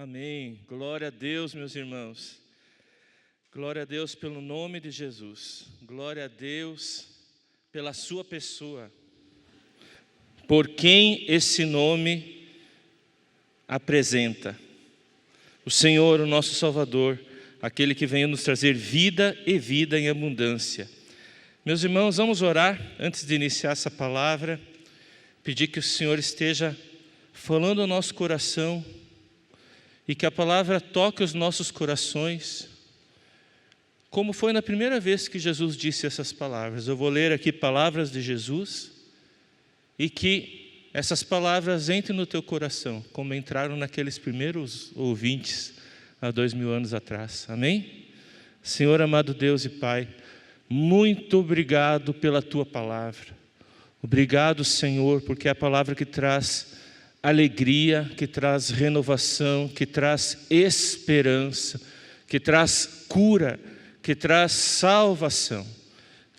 Amém. Glória a Deus, meus irmãos. Glória a Deus pelo nome de Jesus. Glória a Deus pela sua pessoa. Por quem esse nome apresenta. O Senhor, o nosso Salvador, aquele que veio nos trazer vida e vida em abundância. Meus irmãos, vamos orar antes de iniciar essa palavra. Pedir que o Senhor esteja falando ao nosso coração e que a palavra toque os nossos corações, como foi na primeira vez que Jesus disse essas palavras. Eu vou ler aqui palavras de Jesus e que essas palavras entrem no teu coração, como entraram naqueles primeiros ouvintes há 2000 anos atrás. Amém? Senhor amado Deus e Pai, muito obrigado pela tua palavra. Obrigado, Senhor, porque é a palavra que traz alegria, que traz renovação, que traz esperança, que traz cura, que traz salvação,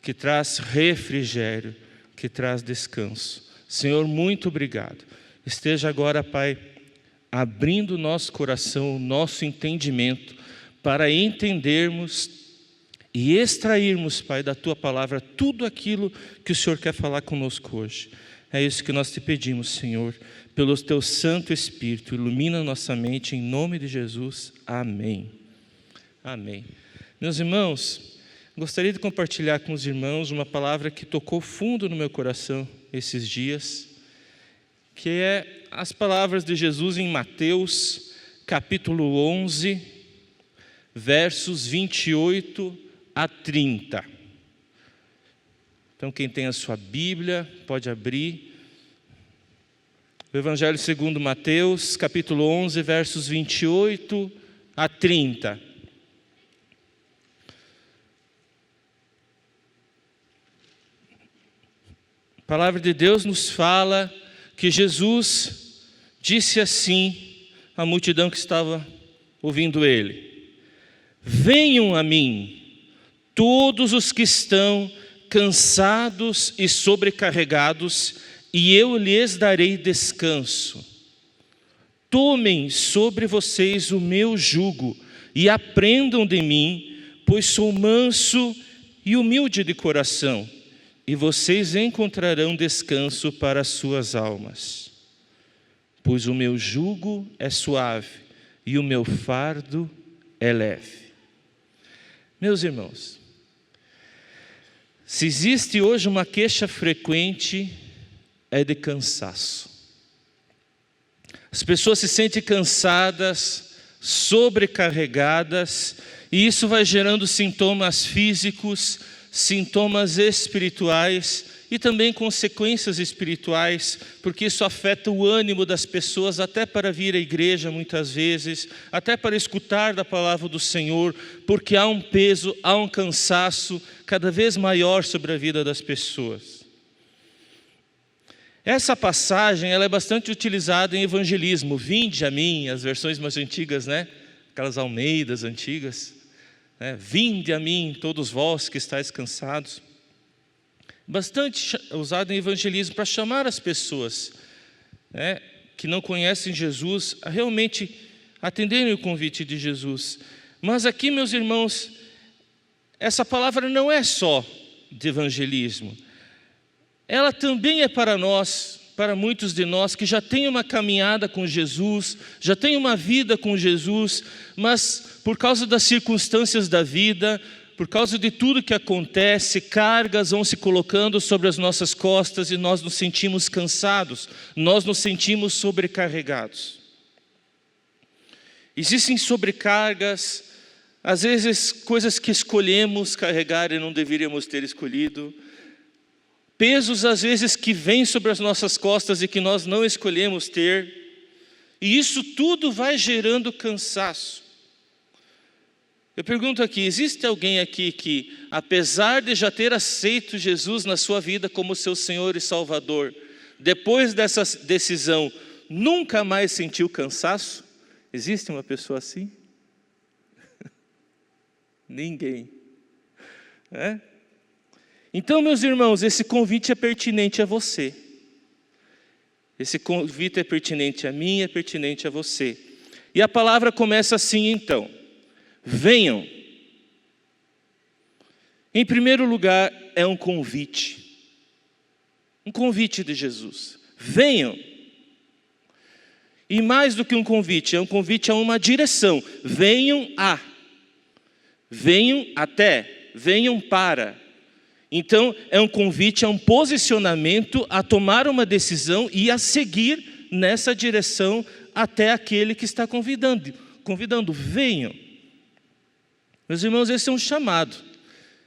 que traz refrigério, que traz descanso. Senhor, muito obrigado. Esteja agora, Pai, abrindo o nosso coração, o nosso entendimento, para entendermos e extrairmos, Pai, da Tua palavra tudo aquilo que o Senhor quer falar conosco hoje. É isso que nós te pedimos, Senhor, pelo Teu Santo Espírito. Ilumina nossa mente, em nome de Jesus. Amém. Amém. Meus irmãos, gostaria de compartilhar com os irmãos uma palavra que tocou fundo no meu coração esses dias, que é as palavras de Jesus em Mateus, capítulo 11, versos 28 a 30. Então, quem tem a sua Bíblia, pode abrir. O Evangelho segundo Mateus, capítulo 11, versos 28 a 30. A palavra de Deus nos fala que Jesus disse assim à multidão que estava ouvindo ele: venham a mim, todos os que estão cansados e sobrecarregados, e eu lhes darei descanso. Tomem sobre vocês o meu jugo e aprendam de mim, pois sou manso e humilde de coração, e vocês encontrarão descanso para as suas almas. Pois o meu jugo é suave e o meu fardo é leve. Meus irmãos, se existe hoje uma queixa frequente, é de cansaço. As pessoas se sentem cansadas, sobrecarregadas, e isso vai gerando sintomas físicos, sintomas espirituais e também consequências espirituais, porque isso afeta o ânimo das pessoas até para vir à igreja muitas vezes, até para escutar da palavra do Senhor, porque há um peso, há um cansaço cada vez maior sobre a vida das pessoas. Essa passagem ela é bastante utilizada em evangelismo. Vinde a mim, as versões mais antigas, né? Aquelas Almeidas antigas. Vinde a mim, todos vós que estáis cansados. Bastante usado em evangelismo para chamar as pessoas que não conhecem Jesus a realmente atenderem o convite de Jesus. Mas aqui, meus irmãos, essa palavra não é só de evangelismo. Ela também é para nós, para muitos de nós que já têm uma caminhada com Jesus, já têm uma vida com Jesus, mas por causa das circunstâncias da vida, por causa de tudo que acontece, cargas vão se colocando sobre as nossas costas e nós nos sentimos cansados, nós nos sentimos sobrecarregados. Existem sobrecargas, às vezes coisas que escolhemos carregar e não deveríamos ter escolhido, pesos às vezes que vêm sobre as nossas costas e que nós não escolhemos ter, e isso tudo vai gerando cansaço. Eu pergunto aqui, existe alguém aqui que, apesar de já ter aceito Jesus na sua vida como seu Senhor e Salvador, depois dessa decisão, nunca mais sentiu cansaço? Existe uma pessoa assim? Ninguém. Então, meus irmãos, esse convite é pertinente a você. Esse convite é pertinente a mim, é pertinente a você. E a palavra começa assim então: venham. Em primeiro lugar, é um convite de Jesus. Venham. E mais do que um convite, é um convite a uma direção. Venham venham até, venham para. Então, é um convite a um posicionamento, a tomar uma decisão e a seguir nessa direção até aquele que está convidando, venham. Meus irmãos, esse é um chamado,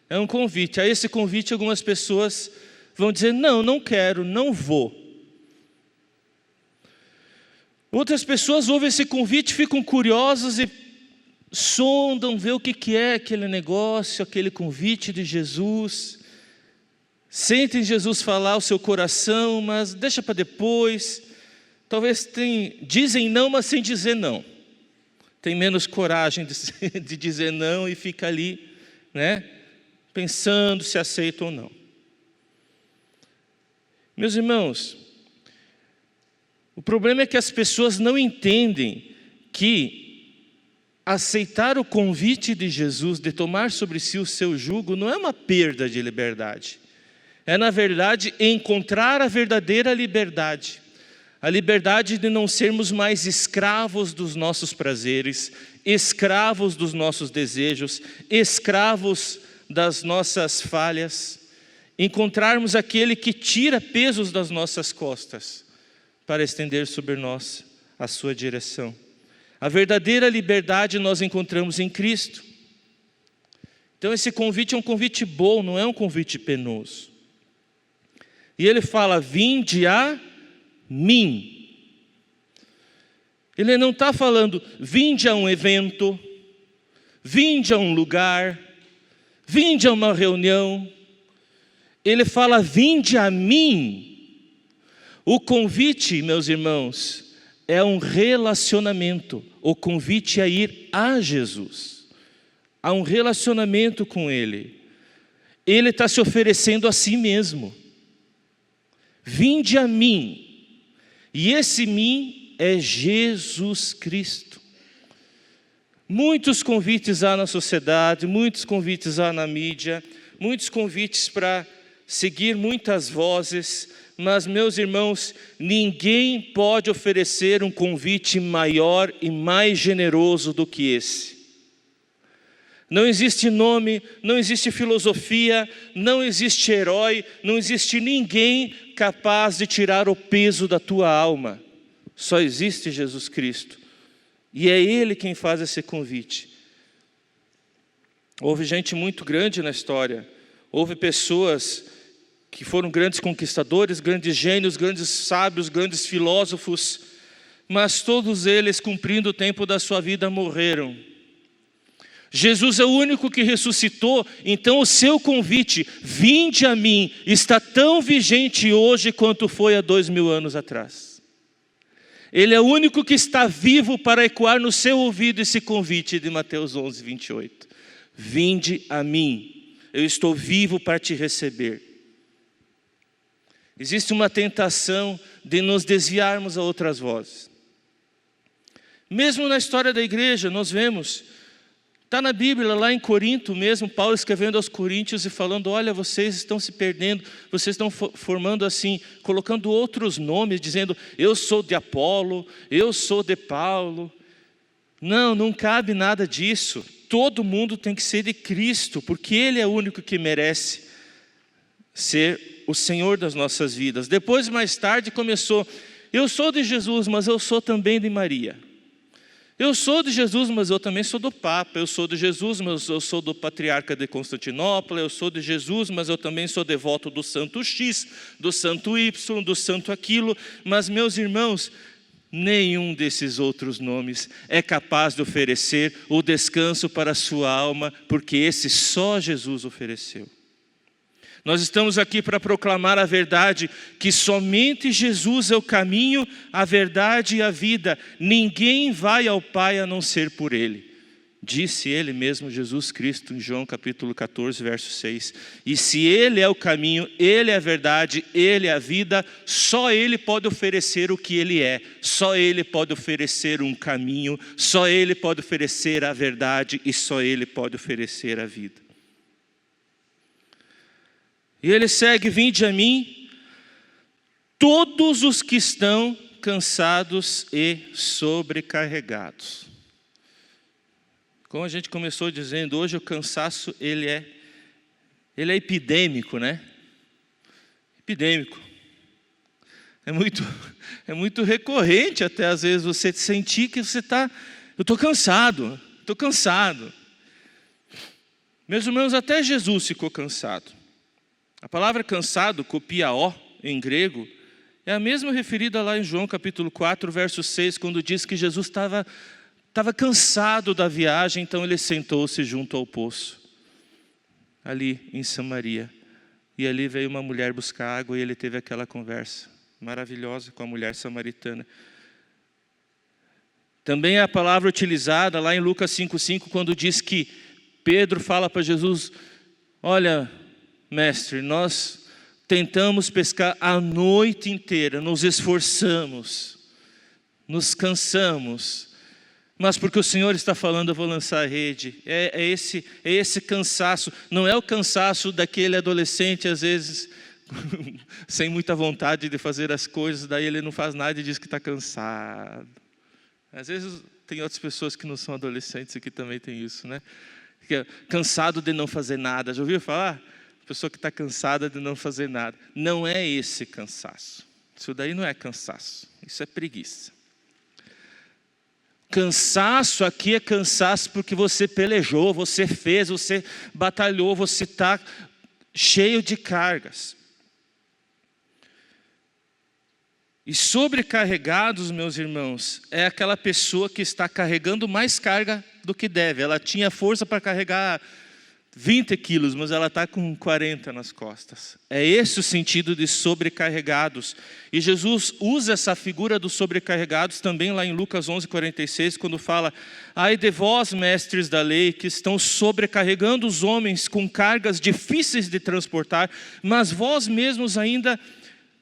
é um convite. A esse convite algumas pessoas vão dizer: não, não quero, não vou. Outras pessoas ouvem esse convite, ficam curiosas e sondam, vê o que é aquele negócio, aquele convite de Jesus. Sentem Jesus falar ao seu coração, mas deixa para depois. Talvez dizem não, mas sem dizer não. Tem menos coragem de dizer não e fica ali, né, pensando se aceita ou não. Meus irmãos, o problema é que as pessoas não entendem que aceitar o convite de Jesus de tomar sobre si o seu jugo não é uma perda de liberdade. É, na verdade, encontrar a verdadeira liberdade. A liberdade de não sermos mais escravos dos nossos prazeres, escravos dos nossos desejos, escravos das nossas falhas. Encontrarmos aquele que tira pesos das nossas costas para estender sobre nós a sua direção. A verdadeira liberdade nós encontramos em Cristo. Então esse convite é um convite bom, não é um convite penoso. E ele fala: vinde a mim. Ele não está falando: vinde a um evento, vinde a um lugar, vinde a uma reunião. Ele fala: vinde a mim. O convite, meus irmãos, é um relacionamento. O convite é ir a Jesus. Há um relacionamento com Ele. Ele está se oferecendo a si mesmo. Vinde a mim. E esse mim é Jesus Cristo. Muitos convites há na sociedade, muitos convites há na mídia, muitos convites para seguir muitas vozes, mas, meus irmãos, ninguém pode oferecer um convite maior e mais generoso do que esse. Não existe nome, não existe filosofia, não existe herói, não existe ninguém capaz de tirar o peso da tua alma. Só existe Jesus Cristo. E é Ele quem faz esse convite. Houve gente muito grande na história. Houve pessoas que foram grandes conquistadores, grandes gênios, grandes sábios, grandes filósofos, mas todos eles, cumprindo o tempo da sua vida, morreram. Jesus é o único que ressuscitou, então o seu convite, vinde a mim, está tão vigente hoje quanto foi há 2000 anos atrás. Ele é o único que está vivo para ecoar no seu ouvido esse convite de Mateus 11, 28. Vinde a mim, eu estou vivo para te receber. Existe uma tentação de nos desviarmos a outras vozes. Mesmo na história da igreja, nós vemos, está na Bíblia, lá em Corinto mesmo, Paulo escrevendo aos coríntios e falando: olha, vocês estão se perdendo, vocês estão formando assim, colocando outros nomes, dizendo: eu sou de Apolo, eu sou de Paulo. Não cabe nada disso. Todo mundo tem que ser de Cristo, porque Ele é o único que merece ser o Senhor das nossas vidas. Depois, mais tarde, começou: eu sou de Jesus, mas eu sou também de Maria. Eu sou de Jesus, mas eu também sou do Papa. Eu sou de Jesus, mas eu sou do Patriarca de Constantinopla. Eu sou de Jesus, mas eu também sou devoto do Santo X, do Santo Y, do Santo aquilo. Mas, meus irmãos, nenhum desses outros nomes é capaz de oferecer o descanso para a sua alma, porque esse só Jesus ofereceu. Nós estamos aqui para proclamar a verdade, que somente Jesus é o caminho, a verdade e a vida. Ninguém vai ao Pai a não ser por Ele. Disse ele mesmo, Jesus Cristo, em João capítulo 14, verso 6. E se Ele é o caminho, Ele é a verdade, Ele é a vida, só Ele pode oferecer o que Ele é. Só Ele pode oferecer um caminho, só Ele pode oferecer a verdade e só Ele pode oferecer a vida. E Ele segue, vinde a mim, todos os que estão cansados e sobrecarregados. Como a gente começou dizendo, hoje o cansaço ele é epidêmico, né? Epidêmico. É muito recorrente até às vezes você sentir que você está, eu estou cansado. Meus irmãos, até Jesus ficou cansado. A palavra cansado, kopiaó, em grego, é a mesma referida lá em João capítulo 4, verso 6, quando diz que Jesus estava cansado da viagem, então ele sentou-se junto ao poço, ali em Samaria. E ali veio uma mulher buscar água e ele teve aquela conversa maravilhosa com a mulher samaritana. Também é a palavra utilizada lá em Lucas 5,5, quando diz que Pedro fala para Jesus, olha, mestre, nós tentamos pescar a noite inteira, nos esforçamos, nos cansamos, mas porque o Senhor está falando, eu vou lançar a rede. É esse cansaço, não é o cansaço daquele adolescente, às vezes, sem muita vontade de fazer as coisas, daí ele não faz nada e diz que está cansado. Às vezes tem outras pessoas que não são adolescentes e que também tem isso, né? Que é cansado de não fazer nada. Já ouviu falar? Pessoa que está cansada de não fazer nada. Não é esse cansaço. Isso daí não é cansaço, isso é preguiça. Cansaço aqui é cansaço porque você pelejou, você fez, você batalhou, você está cheio de cargas. E sobrecarregados, meus irmãos, é aquela pessoa que está carregando mais carga do que deve. Ela tinha força para carregar 20 quilos, mas ela está com 40 nas costas. É esse o sentido de sobrecarregados. E Jesus usa essa figura dos sobrecarregados também lá em Lucas 11:46, quando fala, ai de vós, mestres da lei, que estão sobrecarregando os homens com cargas difíceis de transportar, mas vós mesmos ainda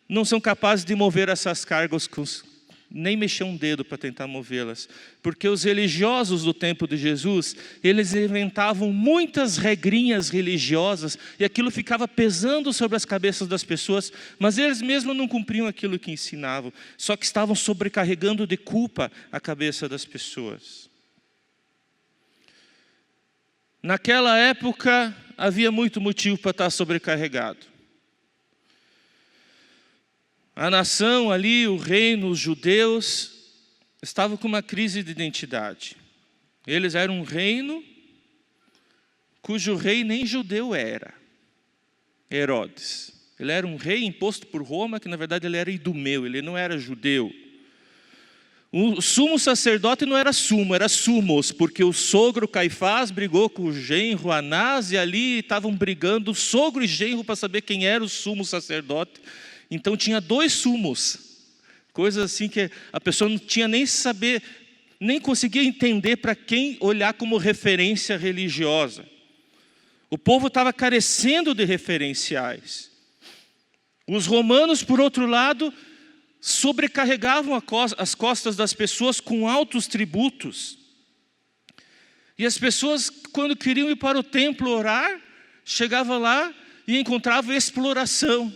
não são capazes de mover essas cargas, nem mexer um dedo para tentar movê-las. Porque os religiosos do tempo de Jesus, eles inventavam muitas regrinhas religiosas, e aquilo ficava pesando sobre as cabeças das pessoas, mas eles mesmos não cumpriam aquilo que ensinavam, só que estavam sobrecarregando de culpa a cabeça das pessoas. Naquela época, havia muito motivo para estar sobrecarregado. A nação ali, o reino, os judeus, estavam com uma crise de identidade. Eles eram um reino cujo rei nem judeu era, Herodes. Ele era um rei imposto por Roma, que na verdade ele era idumeu, ele não era judeu. O sumo sacerdote não era sumo, era sumos, porque o sogro Caifás brigou com o genro Anás, e ali estavam brigando, sogro e genro, para saber quem era o sumo sacerdote. Então tinha 2 sumos, coisas assim que a pessoa não tinha nem saber, nem conseguia entender para quem olhar como referência religiosa. O povo estava carecendo de referenciais. Os romanos, por outro lado, sobrecarregavam as costas das pessoas com altos tributos. E as pessoas, quando queriam ir para o templo orar, chegavam lá e encontravam exploração.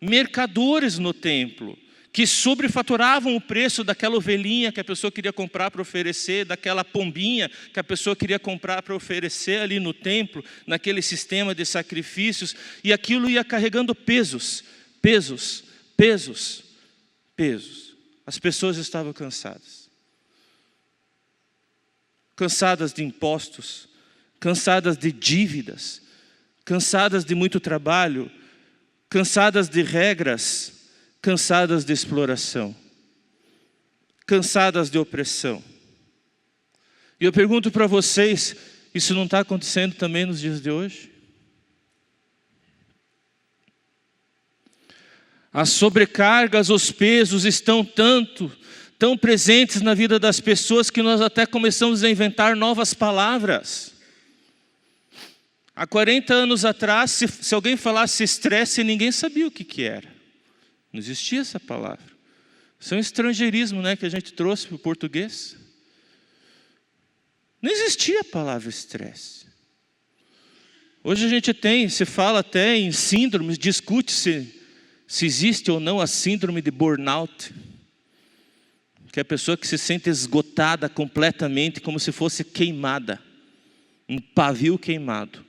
Mercadores no templo, que sobrefaturavam o preço daquela ovelhinha que a pessoa queria comprar para oferecer, daquela pombinha que a pessoa queria comprar para oferecer ali no templo, naquele sistema de sacrifícios, e aquilo ia carregando pesos. As pessoas estavam cansadas. Cansadas de impostos, cansadas de dívidas, cansadas de muito trabalho, cansadas de regras, cansadas de exploração, cansadas de opressão. E eu pergunto para vocês, isso não está acontecendo também nos dias de hoje? As sobrecargas, os pesos estão tão presentes na vida das pessoas que nós até começamos a inventar novas palavras. Há 40 anos atrás, se alguém falasse estresse, ninguém sabia o que era. Não existia essa palavra. Isso é um estrangeirismo, né, que a gente trouxe para o português. Não existia a palavra estresse. Hoje a gente se fala até em síndromes, discute se existe ou não a síndrome de burnout, que é a pessoa que se sente esgotada completamente, como se fosse queimada, um pavio queimado.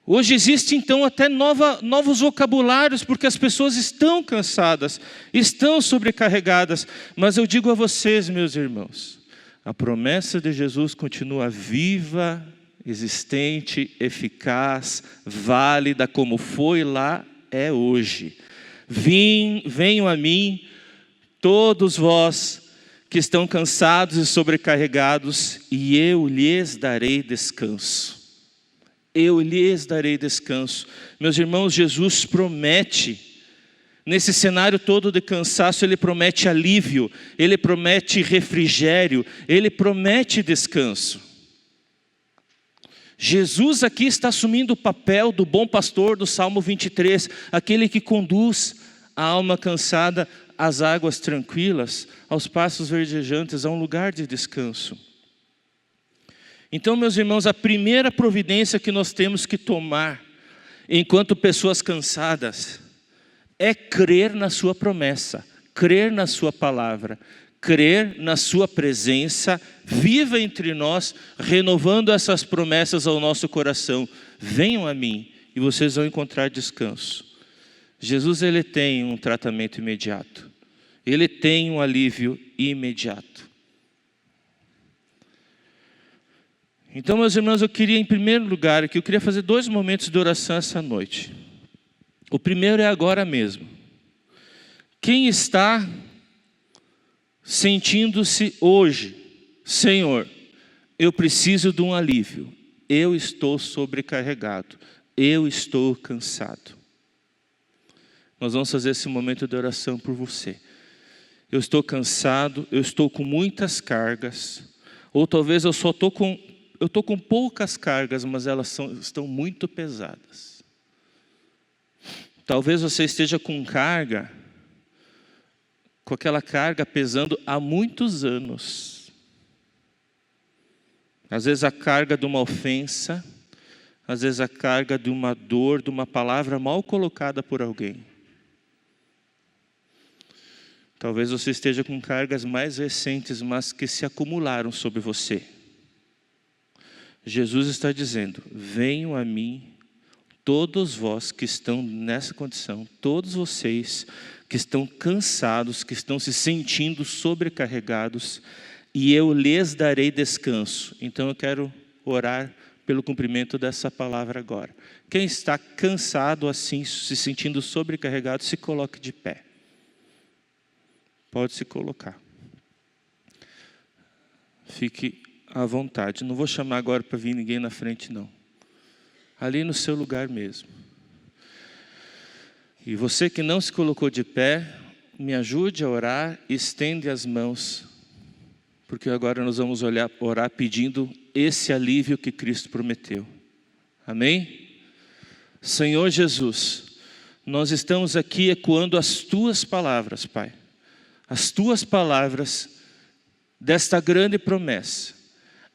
Hoje existe então até novos vocabulários, porque as pessoas estão cansadas, estão sobrecarregadas. Mas eu digo a vocês, meus irmãos, a promessa de Jesus continua viva, existente, eficaz, válida, como foi lá, é hoje. Venham a mim, todos vós que estão cansados e sobrecarregados, e eu lhes darei descanso. Eu lhes darei descanso. Meus irmãos, Jesus promete, nesse cenário todo de cansaço, Ele promete alívio, Ele promete refrigério, Ele promete descanso. Jesus aqui está assumindo o papel do bom pastor do Salmo 23, aquele que conduz a alma cansada às águas tranquilas, aos pastos verdejantes, a um lugar de descanso. Então, meus irmãos, a primeira providência que nós temos que tomar, enquanto pessoas cansadas, é crer na sua promessa, crer na sua palavra, crer na sua presença, viva entre nós, renovando essas promessas ao nosso coração. Venham a mim e vocês vão encontrar descanso. Jesus, Ele tem um tratamento imediato. Ele tem um alívio imediato. Então, meus irmãos, eu queria, em primeiro lugar, eu queria fazer 2 momentos de oração essa noite. O primeiro é agora mesmo. Quem está sentindo-se hoje, Senhor, eu preciso de um alívio, eu estou sobrecarregado, eu estou cansado. Nós vamos fazer esse momento de oração por você. Eu estou cansado, eu estou com muitas cargas, ou talvez eu só estou com poucas cargas, mas elas estão muito pesadas. Talvez você esteja com aquela carga pesando há muitos anos. Às vezes a carga de uma ofensa, às vezes a carga de uma dor, de uma palavra mal colocada por alguém. Talvez você esteja com cargas mais recentes, mas que se acumularam sobre você. Jesus está dizendo, venham a mim, todos vós que estão nessa condição, todos vocês que estão cansados, que estão se sentindo sobrecarregados, e eu lhes darei descanso. Então eu quero orar pelo cumprimento dessa palavra agora. Quem está cansado assim, se sentindo sobrecarregado, se coloque de pé. Pode se colocar. Fique à vontade. Não vou chamar agora para vir ninguém na frente, não. Ali no seu lugar mesmo. E você que não se colocou de pé, me ajude a orar, estende as mãos, porque agora nós vamos orar pedindo esse alívio que Cristo prometeu. Amém? Senhor Jesus, nós estamos aqui ecoando as Tuas palavras, Pai. As Tuas palavras desta grande promessa.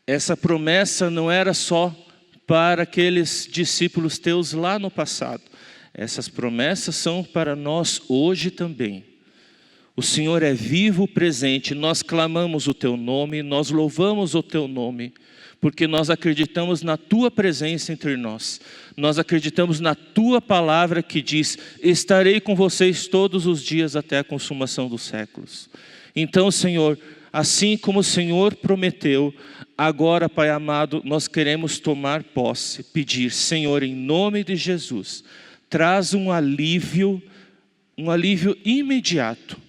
Essa promessa não era só para aqueles discípulos Teus lá no passado. Essas promessas são para nós hoje também. O Senhor é vivo, presente, nós clamamos o Teu nome, nós louvamos o Teu nome, porque nós acreditamos na Tua presença entre nós. Nós acreditamos na Tua palavra que diz, estarei com vocês todos os dias até a consumação dos séculos. Então, Senhor, assim como o Senhor prometeu, agora, Pai amado, nós queremos tomar posse, pedir, Senhor, em nome de Jesus, traz um alívio imediato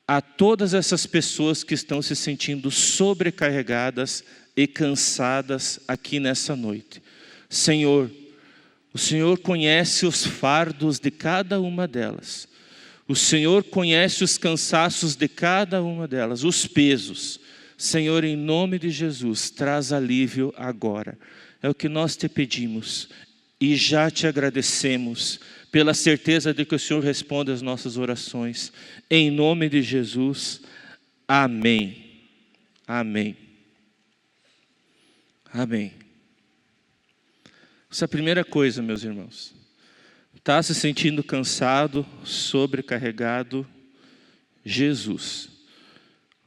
a todas essas pessoas que estão se sentindo sobrecarregadas e cansadas aqui nessa noite. Senhor, o Senhor conhece os fardos de cada uma delas. O Senhor conhece os cansaços de cada uma delas, os pesos. Senhor, em nome de Jesus, traz alívio agora. É o que nós te pedimos e já te agradecemos pela certeza de que o Senhor responde às nossas orações. Em nome de Jesus, amém. Amém. Amém. Essa é a primeira coisa, meus irmãos. Está se sentindo cansado, sobrecarregado? Jesus.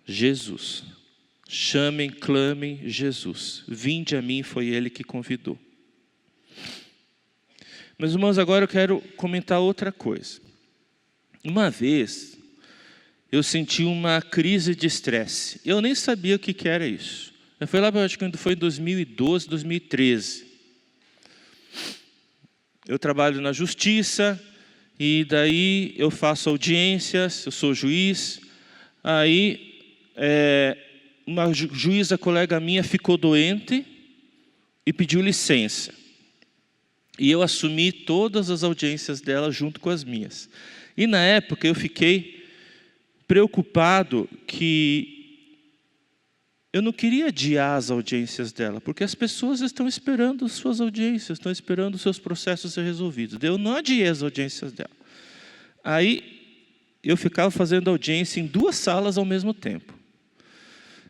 Jesus. Chamem, clamem Jesus. Vinde a mim, foi Ele que convidou. Meus irmãos, agora eu quero comentar outra coisa. Uma vez, eu senti uma crise de estresse. Eu nem sabia o que era isso. Eu fui lá, acho que foi em 2012, 2013. Eu trabalho na justiça, e daí eu faço audiências, eu sou juiz. Aí, uma juíza colega minha ficou doente e pediu licença. E eu assumi todas as audiências dela junto com as minhas. E na época eu fiquei preocupado que eu não queria adiar as audiências dela, porque as pessoas estão esperando suas audiências, estão esperando os seus processos ser resolvidos. Eu não adiei as audiências dela. Aí eu ficava fazendo audiência em 2 salas ao mesmo tempo.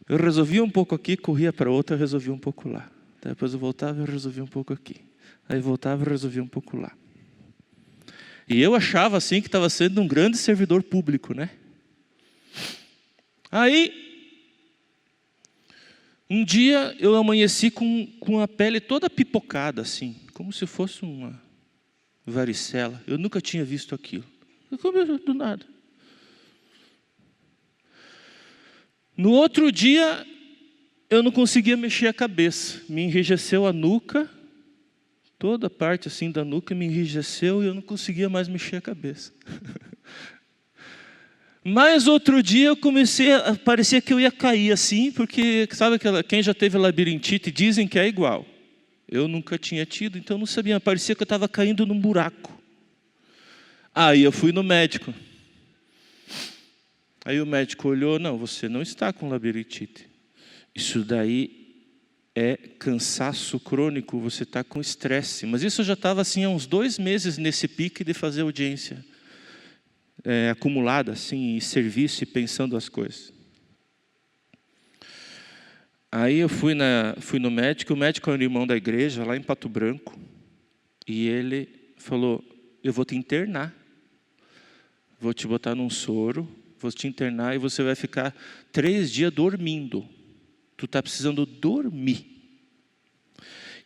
Eu resolvia um pouco aqui, corria para outra, resolvia um pouco lá. Depois eu voltava e resolvia um pouco aqui. Aí voltava e resolvia um pouco lá. E eu achava assim que estava sendo um grande servidor público, né? Aí, um dia eu amanheci com a pele toda pipocada, assim, como se fosse uma varicela. Eu nunca tinha visto aquilo. Do nada. No outro dia, eu não conseguia mexer a cabeça. Me enrijeceu a nuca, toda a parte assim da nuca me enrijeceu e eu não conseguia mais mexer a cabeça. Mas outro dia eu parecia que eu ia cair assim, porque sabe quem já teve labirintite dizem que é igual. Eu nunca tinha tido, então não sabia, parecia que eu estava caindo num buraco. Aí eu fui no médico. Aí o médico olhou, não, você não está com labirintite. Isso daí é cansaço crônico, você está com estresse. Mas isso eu já estava assim há uns 2 meses nesse pique de fazer audiência. Acumulada assim, em serviço e pensando as coisas. Aí eu fui no médico, o médico é um irmão da igreja, lá em Pato Branco, e ele falou, eu vou te internar, vou te botar num soro, vou te internar e você vai ficar 3 dias dormindo. Tu está precisando dormir.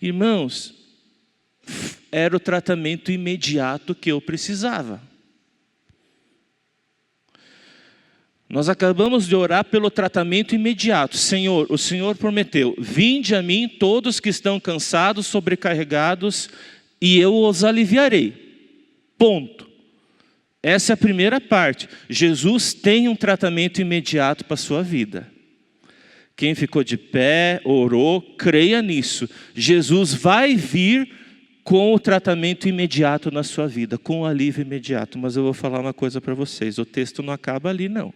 Irmãos, era o tratamento imediato que eu precisava. Nós acabamos de orar pelo tratamento imediato. Senhor, o Senhor prometeu, vinde a mim todos que estão cansados, sobrecarregados, e eu os aliviarei. Ponto. Essa é a primeira parte. Jesus tem um tratamento imediato para a sua vida. Quem ficou de pé, orou, creia nisso. Jesus vai vir com o tratamento imediato na sua vida, com o alívio imediato. Mas eu vou falar uma coisa para vocês, o texto não acaba ali não.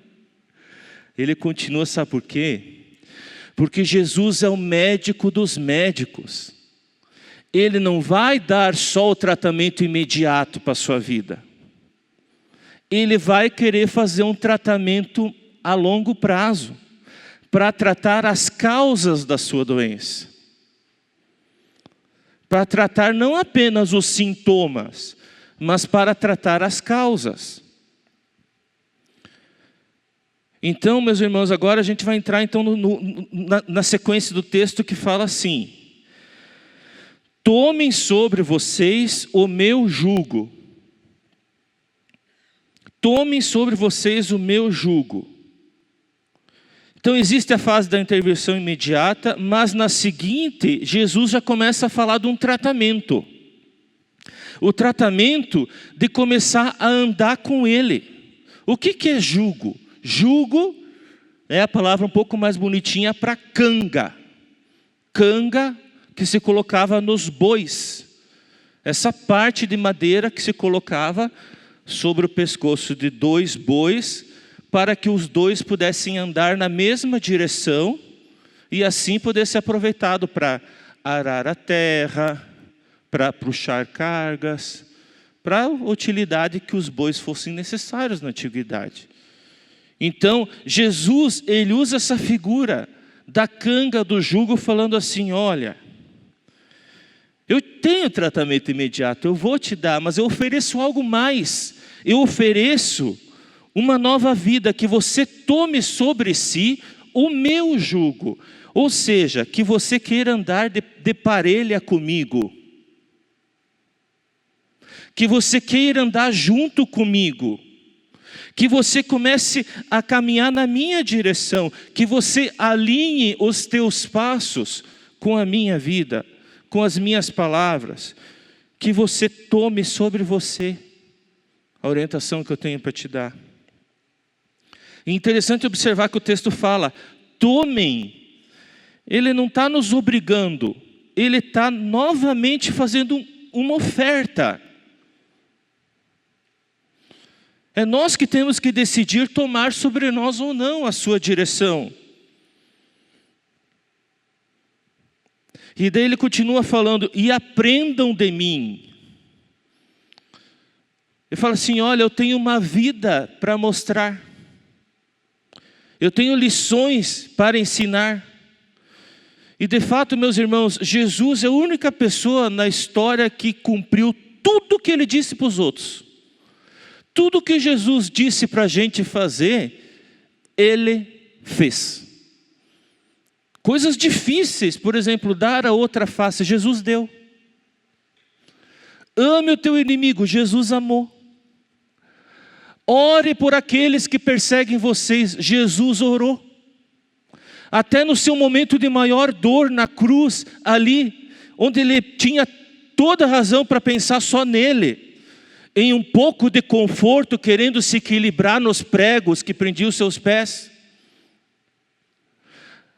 Ele continua, sabe por quê? Porque Jesus é o médico dos médicos. Ele não vai dar só o tratamento imediato para a sua vida. Ele vai querer fazer um tratamento a longo prazo, para tratar as causas da sua doença. Para tratar não apenas os sintomas, mas para tratar as causas. Então, meus irmãos, agora a gente vai entrar então na sequência do texto que fala assim: tomem sobre vocês o meu jugo. Tomem sobre vocês o meu jugo. Então existe a fase da intervenção imediata, mas na seguinte, Jesus já começa a falar de um tratamento. O tratamento de começar a andar com Ele. O que é jugo? Jugo é a palavra um pouco mais bonitinha para canga. Canga que se colocava nos bois. Essa parte de madeira que se colocava sobre o pescoço de 2 bois, para que os 2 pudessem andar na mesma direção e assim poder ser aproveitado para arar a terra, para puxar cargas, para a utilidade que os bois fossem necessários na antiguidade. Então, Jesus, ele usa essa figura da canga, do jugo, falando assim: olha, eu tenho tratamento imediato, eu vou te dar, mas eu ofereço algo mais. Eu ofereço uma nova vida, que você tome sobre si o meu jugo. Ou seja, que você queira andar de parelha comigo. Que você queira andar junto comigo. Que você comece a caminhar na minha direção. Que você alinhe os teus passos com a minha vida, com as minhas palavras. Que você tome sobre você a orientação que eu tenho para te dar. É interessante observar que o texto fala: tomem. Ele não está nos obrigando, ele está novamente fazendo uma oferta. É nós que temos que decidir tomar sobre nós ou não a sua direção. E daí ele continua falando: e aprendam de mim. Ele fala assim: olha, eu tenho uma vida para mostrar. Eu tenho lições para ensinar. E de fato, meus irmãos, Jesus é a única pessoa na história que cumpriu tudo o que ele disse para os outros. Tudo que Jesus disse para a gente fazer, ele fez. Coisas difíceis, por exemplo, dar a outra face, Jesus deu. Ame o teu inimigo, Jesus amou. Ore por aqueles que perseguem vocês, Jesus orou. Até no seu momento de maior dor na cruz, ali, onde ele tinha toda a razão para pensar só nele, em um pouco de conforto, querendo se equilibrar nos pregos que prendiam seus pés.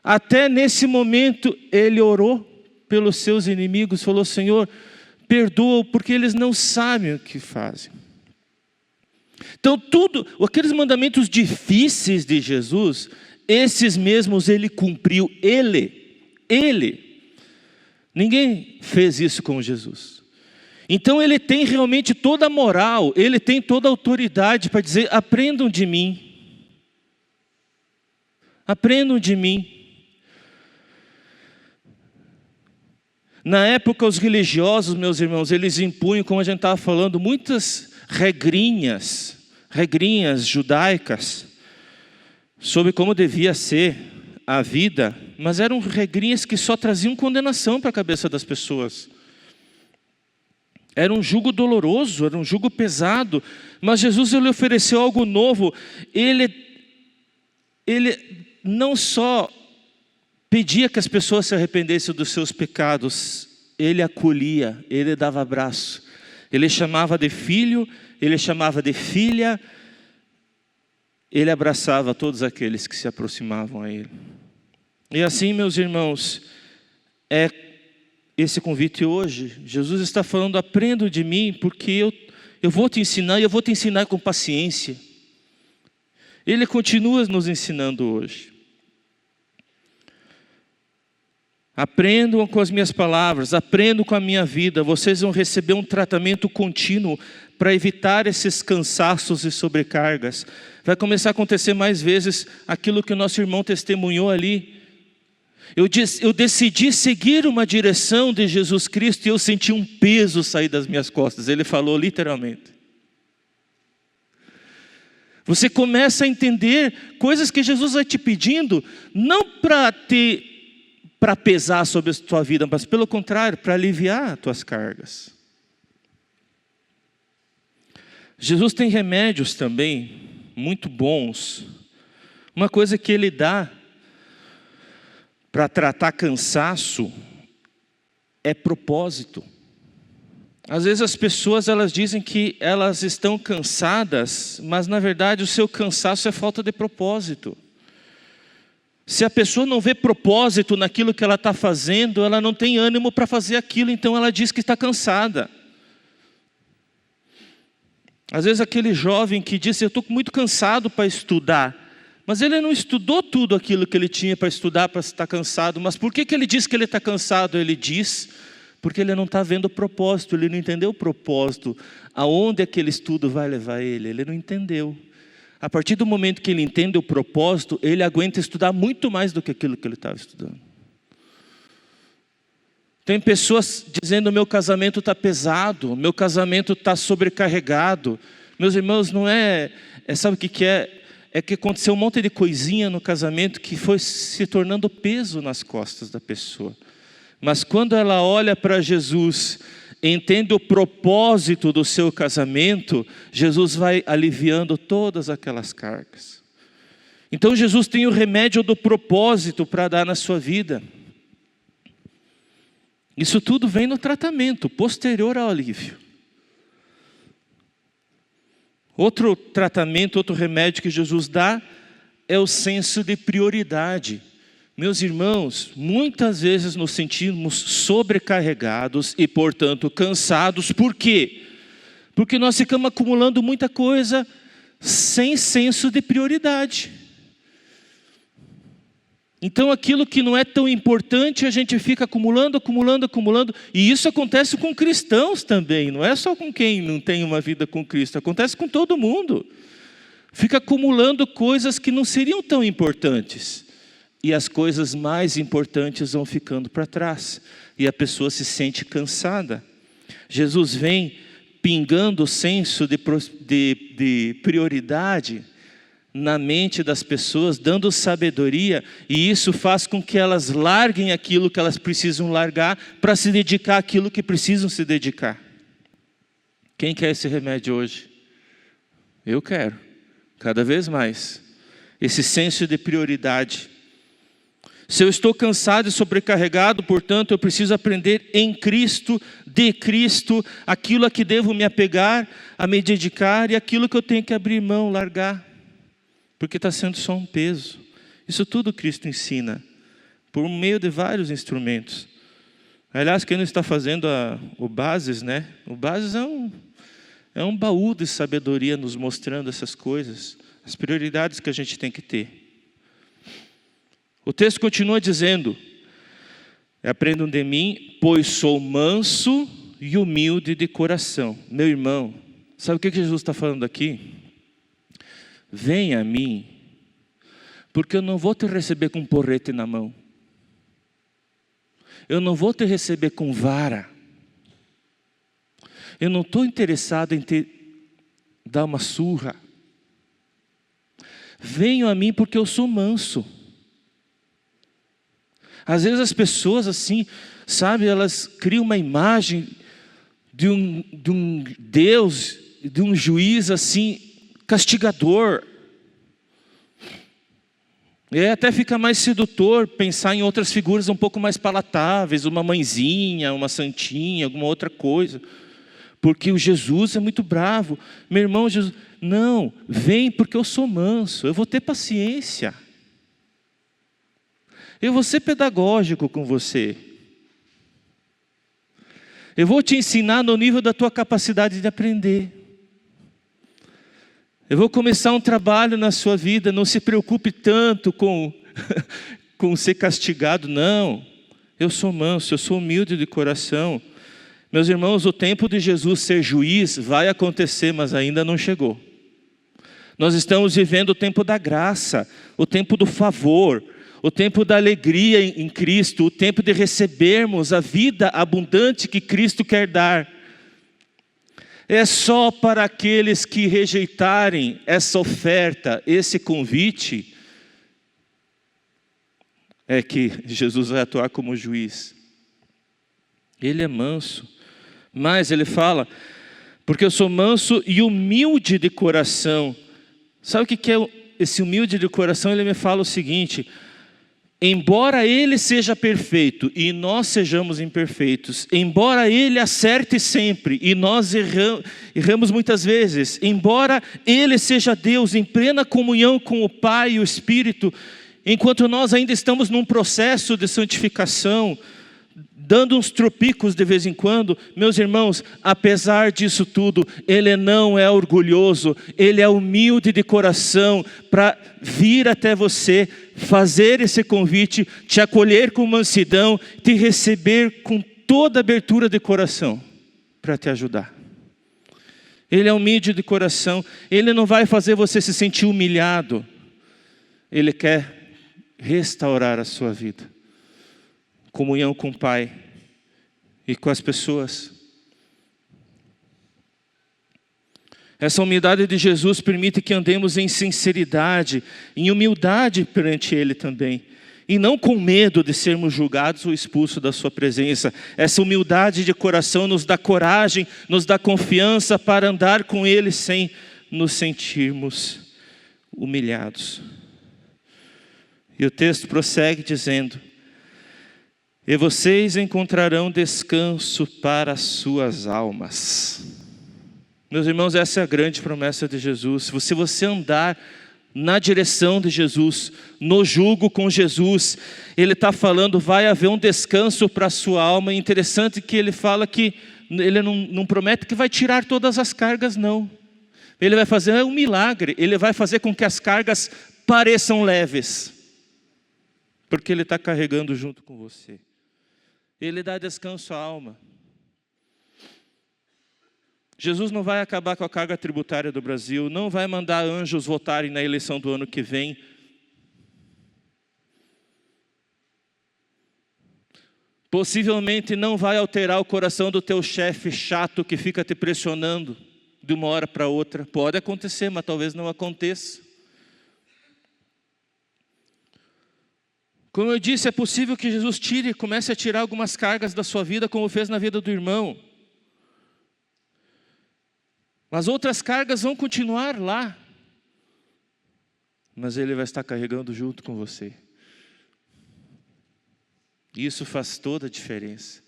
Até nesse momento, ele orou pelos seus inimigos, falou: Senhor, perdoa, porque eles não sabem o que fazem. Então, aqueles mandamentos difíceis de Jesus, esses mesmos ele cumpriu, ele. Ninguém fez isso com Jesus. Então ele tem realmente toda a moral, ele tem toda a autoridade para dizer: aprendam de mim. Aprendam de mim. Na época, os religiosos, meus irmãos, eles impunham, como a gente estava falando, muitas regrinhas judaicas, sobre como devia ser a vida, mas eram regrinhas que só traziam condenação para a cabeça das pessoas. Era um jugo doloroso, era um jugo pesado, mas Jesus, ele ofereceu algo novo. Ele não só pedia que as pessoas se arrependessem dos seus pecados, ele acolhia, ele dava abraço, ele chamava de filho, ele chamava de filha, ele abraçava todos aqueles que se aproximavam a ele. E assim, meus irmãos, é esse convite hoje. Jesus está falando: aprenda de mim, porque eu vou te ensinar, e eu vou te ensinar com paciência. Ele continua nos ensinando hoje. Aprendam com as minhas palavras, aprendam com a minha vida. Vocês vão receber um tratamento contínuo para evitar esses cansaços e sobrecargas. Vai começar a acontecer mais vezes aquilo que o nosso irmão testemunhou ali. Eu decidi seguir uma direção de Jesus Cristo e eu senti um peso sair das minhas costas. Ele falou literalmente. Você começa a entender coisas que Jesus vai te pedindo, não para pesar sobre a tua vida, mas pelo contrário, para aliviar as tuas cargas. Jesus tem remédios também muito bons. Uma coisa que ele dá para tratar cansaço é propósito. Às vezes as pessoas, elas dizem que elas estão cansadas, mas na verdade o seu cansaço é falta de propósito. Se a pessoa não vê propósito naquilo que ela está fazendo, ela não tem ânimo para fazer aquilo, então ela diz que está cansada. Às vezes aquele jovem que disse, eu estou muito cansado para estudar. Mas ele não estudou tudo aquilo que ele tinha para estudar, para estar cansado. Mas por que ele diz que ele está cansado? Ele diz, porque ele não está vendo o propósito, ele não entendeu o propósito. Aonde aquele estudo vai levar ele? Ele não entendeu. A partir do momento que ele entende o propósito, ele aguenta estudar muito mais do que aquilo que ele estava estudando. Tem pessoas dizendo, meu casamento está pesado, meu casamento está sobrecarregado. Meus irmãos, não sabe o que é? É que aconteceu um monte de coisinha no casamento que foi se tornando peso nas costas da pessoa. Mas quando ela olha para Jesus, entende o propósito do seu casamento, Jesus vai aliviando todas aquelas cargas. Então Jesus tem o remédio do propósito para dar na sua vida. Isso tudo vem no tratamento, posterior ao alívio. Outro tratamento, outro remédio que Jesus dá é o senso de prioridade. Meus irmãos, muitas vezes nos sentimos sobrecarregados e, portanto, cansados. Por quê? Porque nós ficamos acumulando muita coisa sem senso de prioridade. Então aquilo que não é tão importante a gente fica acumulando. E isso acontece com cristãos também, não é só com quem não tem uma vida com Cristo, acontece com todo mundo. Fica acumulando coisas que não seriam tão importantes. E as coisas mais importantes vão ficando para trás. E a pessoa se sente cansada. Jesus vem pingando o senso de prioridade na mente das pessoas, dando sabedoria, e isso faz com que elas larguem aquilo que elas precisam largar para se dedicar àquilo que precisam se dedicar. Quem quer esse remédio hoje? Eu quero, cada vez mais, esse senso de prioridade. Se eu estou cansado e sobrecarregado, portanto, eu preciso aprender em Cristo, de Cristo, aquilo a que devo me apegar, a me dedicar, e aquilo que eu tenho que abrir mão, largar. Porque está sendo só um peso. Isso tudo Cristo ensina, por meio de vários instrumentos. Aliás, quem não está fazendo o Bases, né? O Bases é um baú de sabedoria nos mostrando essas coisas, as prioridades que a gente tem que ter. O texto continua dizendo, aprendam de mim, pois sou manso e humilde de coração. Meu irmão, sabe o que Jesus está falando aqui? Venha a mim, porque eu não vou te receber com porrete na mão. Eu não vou te receber com vara. Eu não estou interessado em te dar uma surra. Venham a mim porque eu sou manso. Às vezes as pessoas assim, sabe, elas criam uma imagem de um Deus, de um juiz assim, castigador. E até fica mais sedutor pensar em outras figuras um pouco mais palatáveis, uma mãezinha, uma santinha, alguma outra coisa. Porque o Jesus é muito bravo. Meu irmão, Jesus, não, vem porque eu sou manso, eu vou ter paciência. Eu vou ser pedagógico com você. Eu vou te ensinar no nível da tua capacidade de aprender. Eu vou começar um trabalho na sua vida, não se preocupe tanto com ser castigado, não. Eu sou manso, eu sou humilde de coração. Meus irmãos, o tempo de Jesus ser juiz vai acontecer, mas ainda não chegou. Nós estamos vivendo o tempo da graça, o tempo do favor, o tempo da alegria em Cristo, o tempo de recebermos a vida abundante que Cristo quer dar. É só para aqueles que rejeitarem essa oferta, esse convite, é que Jesus vai atuar como juiz. Ele é manso, mas ele fala, porque eu sou manso e humilde de coração. Sabe o que é esse humilde de coração? Ele me fala o seguinte: embora Ele seja perfeito e nós sejamos imperfeitos, embora Ele acerte sempre e nós erramos muitas vezes, embora Ele seja Deus em plena comunhão com o Pai e o Espírito, enquanto nós ainda estamos num processo de santificação, dando uns tropicos de vez em quando. Meus irmãos, apesar disso tudo, Ele não é orgulhoso, Ele é humilde de coração para vir até você, fazer esse convite, te acolher com mansidão, te receber com toda abertura de coração para te ajudar. Ele é humilde de coração, Ele não vai fazer você se sentir humilhado. Ele quer restaurar a sua vida. Comunhão com o Pai e com as pessoas. Essa humildade de Jesus permite que andemos em sinceridade, em humildade perante Ele também. E não com medo de sermos julgados ou expulsos da sua presença. Essa humildade de coração nos dá coragem, nos dá confiança para andar com Ele sem nos sentirmos humilhados. E o texto prossegue dizendo: e vocês encontrarão descanso para as suas almas. Meus irmãos, essa é a grande promessa de Jesus. Se você andar na direção de Jesus, no jugo com Jesus, Ele está falando, vai haver um descanso para a sua alma. É interessante que Ele fala que Ele não promete que vai tirar todas as cargas, não. Ele vai fazer um milagre, Ele vai fazer com que as cargas pareçam leves, porque Ele está carregando junto com você. Ele dá descanso à alma. Jesus não vai acabar com a carga tributária do Brasil, não vai mandar anjos votarem na eleição do ano que vem. Possivelmente não vai alterar o coração do teu chefe chato que fica te pressionando de uma hora para outra. Pode acontecer, mas talvez não aconteça. Como eu disse, é possível que Jesus comece a tirar algumas cargas da sua vida, como fez na vida do irmão. Mas outras cargas vão continuar lá. Mas Ele vai estar carregando junto com você. Isso faz toda a diferença.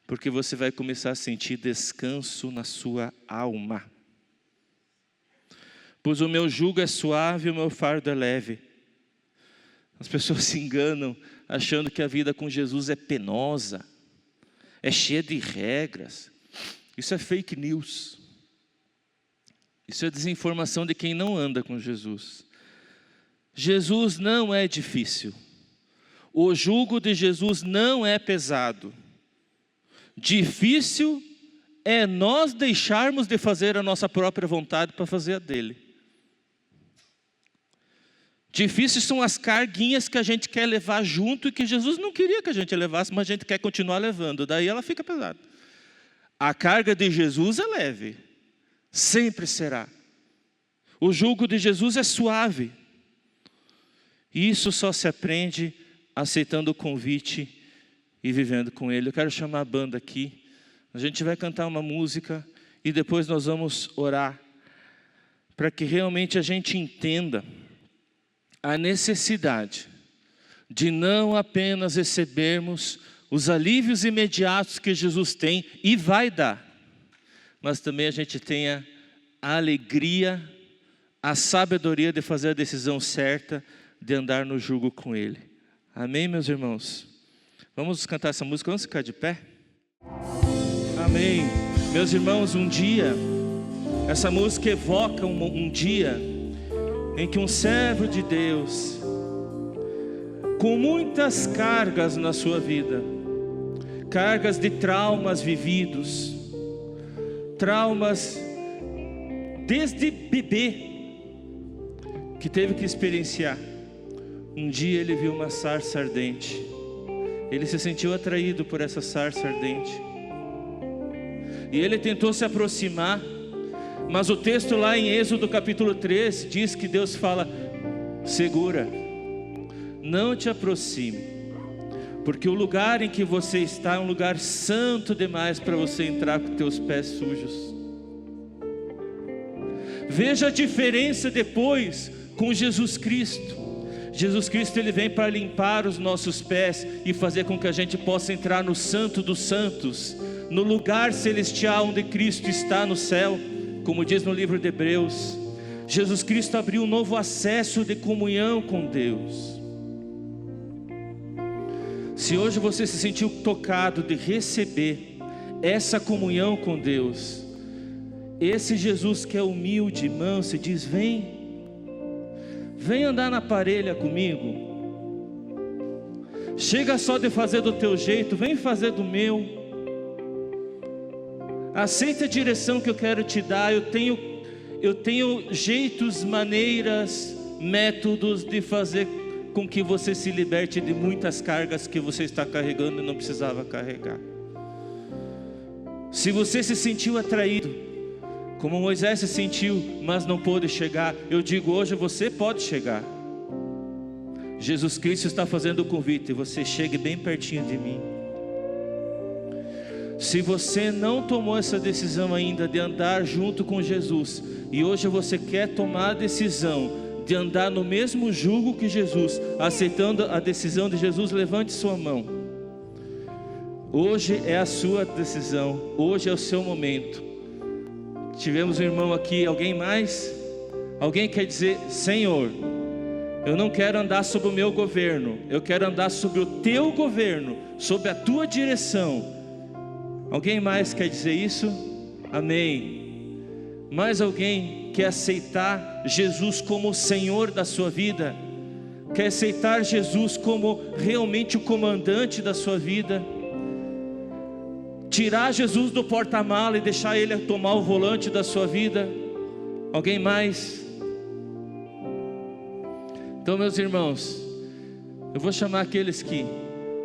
Porque você vai começar a sentir descanso na sua alma. Pois o meu jugo é suave e o meu fardo é leve. As pessoas se enganam achando que a vida com Jesus é penosa, é cheia de regras. Isso é fake news. Isso é desinformação de quem não anda com Jesus. Jesus não é difícil. O jugo de Jesus não é pesado. Difícil é nós deixarmos de fazer a nossa própria vontade para fazer a dele. Difíceis são as carguinhas que a gente quer levar junto e que Jesus não queria que a gente levasse, mas a gente quer continuar levando. Daí ela fica pesada. A carga de Jesus é leve. Sempre será. O jugo de Jesus é suave. E isso só se aprende aceitando o convite e vivendo com Ele. Eu quero chamar a banda aqui. A gente vai cantar uma música e depois nós vamos orar para que realmente a gente entenda a necessidade de não apenas recebermos os alívios imediatos que Jesus tem e vai dar, mas também a gente tenha a alegria, a sabedoria de fazer a decisão certa, de andar no jugo com Ele. Amém, meus irmãos? Vamos cantar essa música, vamos ficar de pé? Amém. Meus irmãos, um dia, essa música evoca um dia em que um servo de Deus, com muitas cargas na sua vida, cargas de traumas vividos, traumas desde bebê, que teve que experienciar. Um dia ele viu uma sarça ardente, ele se sentiu atraído por essa sarça ardente, e ele tentou se aproximar, mas o texto lá em Êxodo capítulo 3 diz que Deus fala: segura, não te aproxime, porque o lugar em que você está é um lugar santo demais para você entrar com teus pés sujos. Veja a diferença depois com Jesus Cristo. Jesus Cristo, Ele vem para limpar os nossos pés e fazer com que a gente possa entrar no Santo dos Santos, no lugar celestial onde Cristo está no céu, como diz no livro de Hebreus. Jesus Cristo abriu um novo acesso de comunhão com Deus. Se hoje você se sentiu tocado de receber essa comunhão com Deus, esse Jesus que é humilde, manso, e diz: vem andar na parelha comigo. Chega só de fazer do teu jeito, vem fazer do meu. Aceita a direção que eu quero te dar. Eu tenho jeitos, maneiras, métodos de fazer com que você se liberte de muitas cargas que você está carregando e não precisava carregar. Se você se sentiu atraído, como Moisés se sentiu, mas não pôde chegar, eu digo hoje: você pode chegar. Jesus Cristo está fazendo o convite: você chegue bem pertinho de mim. Se você não tomou essa decisão ainda de andar junto com Jesus, e hoje você quer tomar a decisão de andar no mesmo jugo que Jesus, aceitando a decisão de Jesus, levante sua mão. Hoje é a sua decisão, hoje é o seu momento. Tivemos um irmão aqui, alguém mais? Alguém quer dizer: Senhor, eu não quero andar sob o meu governo, eu quero andar sobre o teu governo, sob a tua direção. Alguém mais quer dizer isso? Amém. Mais alguém quer aceitar Jesus como o Senhor da sua vida? Quer aceitar Jesus como realmente o comandante da sua vida? Tirar Jesus do porta-mala e deixar Ele tomar o volante da sua vida? Alguém mais? Então, meus irmãos, eu vou chamar aqueles que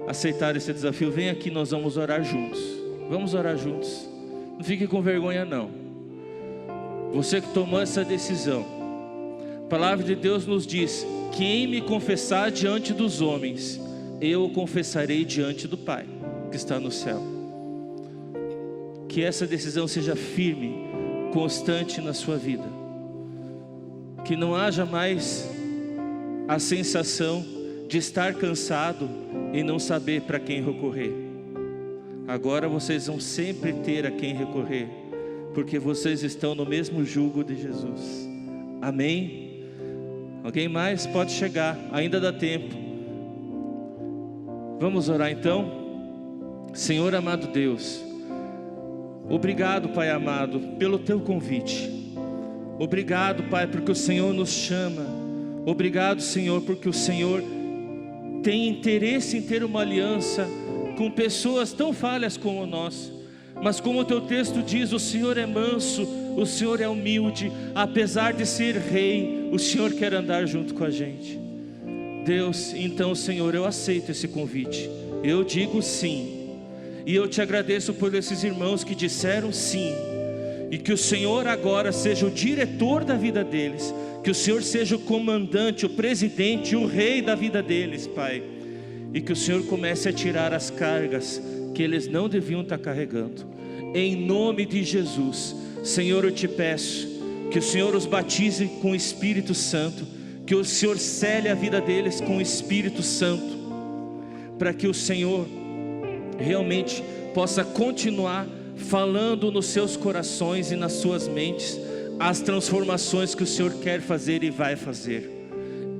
aceitaram esse desafio. Vem aqui, nós vamos orar juntos. Vamos orar juntos. Não fique com vergonha não. Você que tomou essa decisão, a palavra de Deus nos diz: quem me confessar diante dos homens, eu o confessarei diante do Pai que está no céu. Que essa decisão seja firme, constante na sua vida. Que não haja mais a sensação de estar cansado e não saber para quem recorrer. Agora vocês vão sempre ter a quem recorrer, porque vocês estão no mesmo jugo de Jesus. Amém? Alguém mais? Pode chegar, ainda dá tempo. Vamos orar então? Senhor amado Deus, obrigado, Pai amado, pelo teu convite. Obrigado, Pai, porque o Senhor nos chama. Obrigado, Senhor, porque o Senhor tem interesse em ter uma aliança com pessoas tão falhas como nós. Mas como o teu texto diz, o Senhor é manso, o Senhor é humilde. Apesar de ser rei, o Senhor quer andar junto com a gente. Deus, então, Senhor, eu aceito esse convite. Eu digo sim. E eu te agradeço por esses irmãos que disseram sim. E que o Senhor agora seja o diretor da vida deles. Que o Senhor seja o comandante, o presidente, o rei da vida deles, Pai. E que o Senhor comece a tirar as cargas que eles não deviam estar carregando. Em nome de Jesus, Senhor, eu te peço que o Senhor os batize com o Espírito Santo. Que o Senhor cele a vida deles com o Espírito Santo. Para que o Senhor realmente possa continuar falando nos seus corações e nas suas mentes as transformações que o Senhor quer fazer e vai fazer.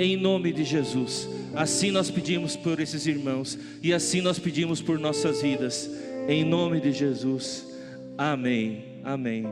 Em nome de Jesus. Assim nós pedimos por esses irmãos, e assim nós pedimos por nossas vidas, em nome de Jesus, amém, amém.